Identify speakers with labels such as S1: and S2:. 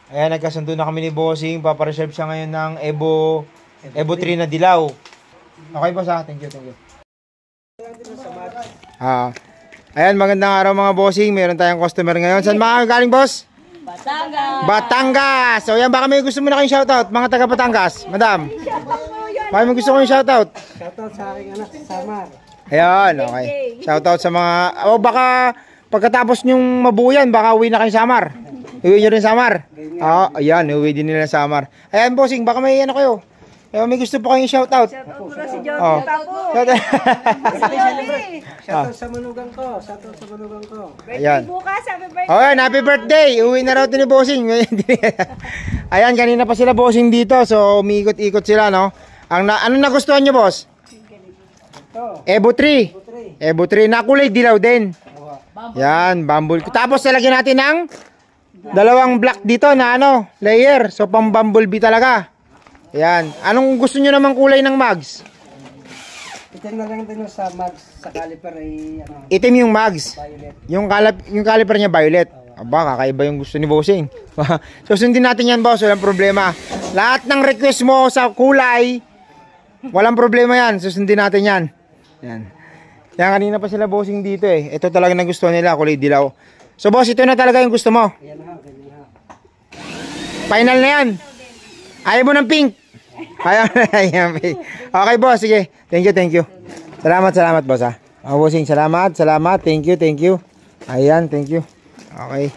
S1: Ayan, nagkasundo na kami ni Bossing. Papareserve siya ngayon ng Evo 3 na dilaw. Okay boss ha? Thank you. Ayan, magandang araw mga Bossing. Meron tayong customer ngayon. Saan mga galing boss? Batangas! So yan, baka may gusto mo na kayong shoutout, mga taga Batangas, madam. Baka may gusto ko yung shoutout.
S2: Shoutout sa aking anak, Samar.
S1: Ayan, okay. Shoutout sa mga, baka pagkatapos nyong mabuyan, baka uwi na kayo Samar. Uwi nyo rin Samar. Ayan, uwi din nila Samar. Ayan Bossing, baka may ano kayo. May gusto po kayong shoutout.
S3: Shoutout muna si Jordan Tapo.
S2: Shoutout sa manugang ko.
S1: Ayan.
S3: Bukas, happy birthday.
S1: Ayan, happy birthday. Uwi na raw ito ni Bossing. Ayan, kanina pa sila Bossing dito. So, umiikot-ikot sila, no? Ano nagustuhan nyo, boss? Evo 3. Evo 3 na kulay dilaw din. Yan, bumble. Tapos lalagyan natin ng dalawang black dito na layer. So, pang bumblebee talaga. Yan. Anong gusto nyo namang kulay ng mags?
S2: Itim na lang din sa mags, sa caliper ay
S1: Itim yung mags.
S2: violet.
S1: Yung caliper niya violet. Aba, kakaiba yung gusto ni Bossing. So, sundin natin yan, boss. Walang problema. Lahat ng request mo sa kulay, walang problema yan. Susundin natin yan. Yan. Yan, kanina pa sila Bossing dito eh. Ito talaga na gusto nila, kulay dilaw. So, boss, ito na talaga yung gusto mo.
S2: Ayan ha, ganyan ha.
S1: Final na yan. Ayaw mo ng pink. Ayaw pink. Okay, boss. Sige. Thank you. Salamat, boss ha. Bossing, salamat. Thank you. Ayan, thank you. Okay.